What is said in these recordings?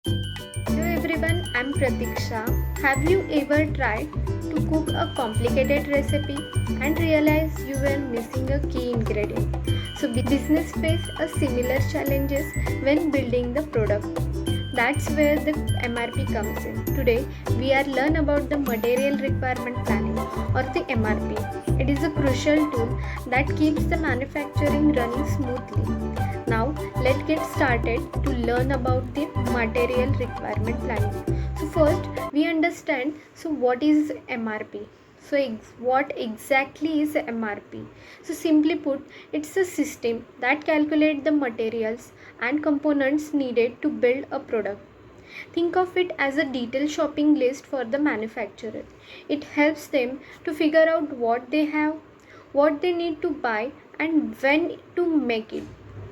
Hello everyone, I'm Pratiksha. Have you ever tried to cook a complicated recipe and realized you were missing a key ingredient? So business face a similar challenges when building the product. That's where the MRP comes in. Today we are learn about the material requirement planning or the MRP. It is a crucial tool that keeps the manufacturing running smoothly. Now let's get started to learn about the material requirement planning. So first we understand what is MRP. What exactly is MRP? So simply put, it's a system that calculates the materials and components needed to build a product. Think of it as a detailed shopping list for the manufacturer. It helps them to figure out what they have, what they need to buy, and when to make it.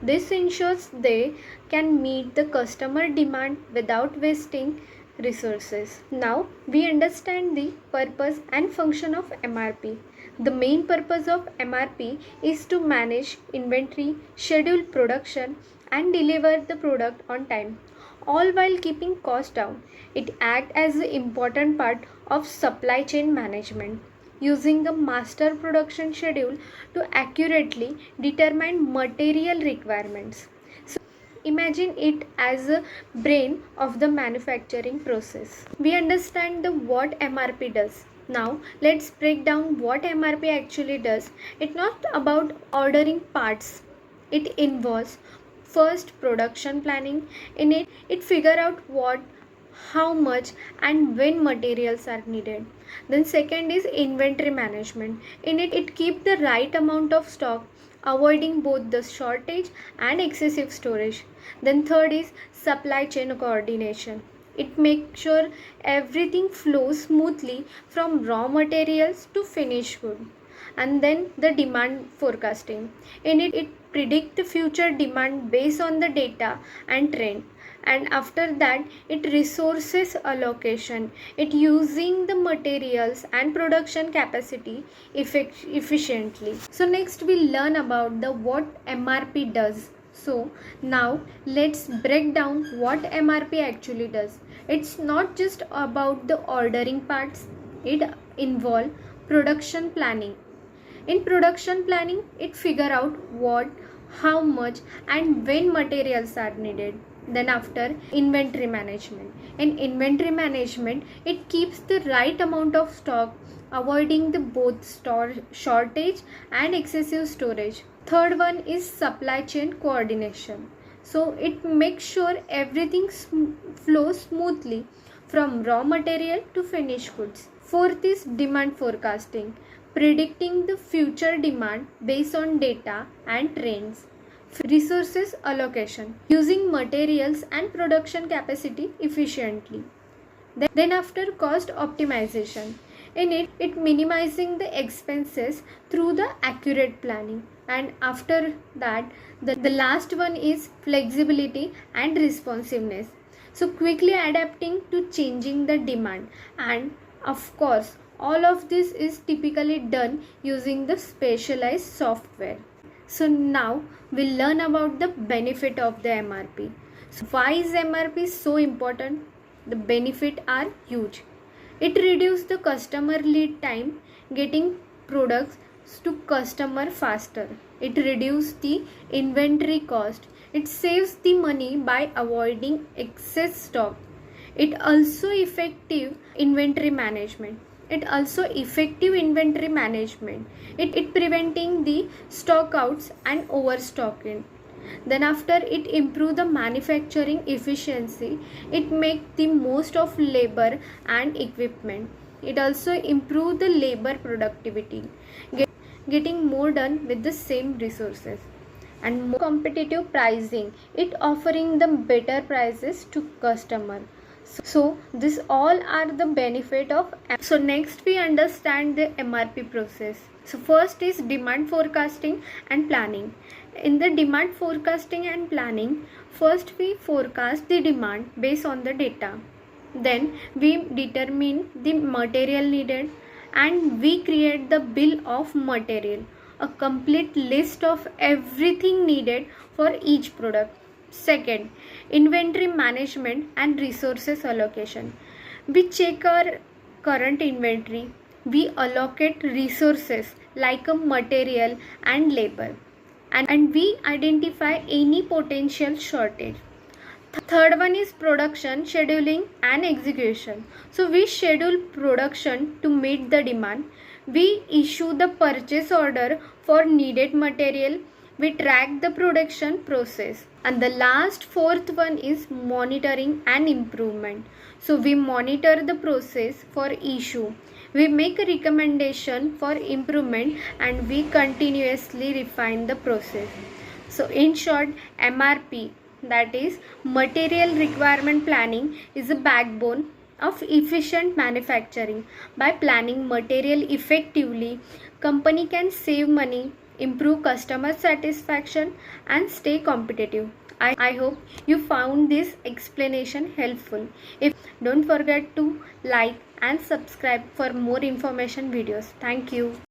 This ensures they can meet the customer demand without wasting resources. Now we understand the purpose and function of MRP. The main purpose of MRP is to manage inventory, schedule production, and deliver the product on time, all while keeping costs down. It acts as an important part of supply chain management, using a master production schedule to accurately determine material requirements. So imagine it as a brain of the manufacturing process. We understand the what MRP does. Now let's break down what MRP actually does. It's not about ordering parts. It involves first production planning. In it figure out what, how much, and when materials are needed. Then second is inventory management. In it keep the right amount of stock, avoiding both the shortage and excessive storage. Then third is supply chain coordination. It makes sure everything flows smoothly from raw materials to finished good. And then the demand forecasting. In it predict the future demand based on the data and trend. And after that it resources allocation. It using the materials and production capacity efficiently. So next we learn about the what MRP does. So now let's break down what MRP actually does. It's not just about the ordering parts. It involve production planning. In production planning, it figure out what, how much, and when materials are needed. Then after inventory management. In inventory management, it keeps the right amount of stock, avoiding the both shortage and excessive storage. Third one is supply chain coordination. So it makes sure everything flows smoothly from raw material to finished goods. Fourth is demand forecasting, predicting the future demand based on data and trends. Resources allocation, using materials and production capacity efficiently. Then after cost optimization. In it minimizing the expenses through the accurate planning. And after that, the last one is flexibility and responsiveness. So quickly adapting to changing the demand. And of course, all of this is typically done using the specialized software. So now we'll learn about the benefit of the MRP. So why is MRP so important? The benefits are huge. It reduces the customer lead time, getting products to customer faster. It reduces the inventory cost. It saves the money by avoiding excess stock. It also effective inventory management. It preventing the stock outs and overstocking. Then after it improve the manufacturing efficiency. It make the most of labor and equipment. It also improve the labor productivity, getting more done with the same resources. And more competitive pricing, it offering the better prices to customer. So this all are the benefit of. So next we understand the MRP process. So first is demand forecasting and planning. In the demand forecasting and planning, first we forecast the demand based on the data. Then we determine the material needed and we create the bill of material, a complete list of everything needed for each product. Second, inventory management and resources allocation. We check our current inventory. We allocate resources like a material and labor, and we identify any potential shortage. Third one is production scheduling and execution. So we schedule production to meet the demand. We issue the purchase order for needed material. We track the production process. And the last fourth one is monitoring and improvement. So we monitor the process for issue. We make a recommendation for improvement, and we continuously refine the process. So in short, MRP, that is material requirement planning, is a backbone of efficient manufacturing. By planning material effectively, company can save money, improve customer satisfaction, and stay competitive. I hope you found this explanation helpful. If don't forget to like and subscribe for more information videos. Thank you.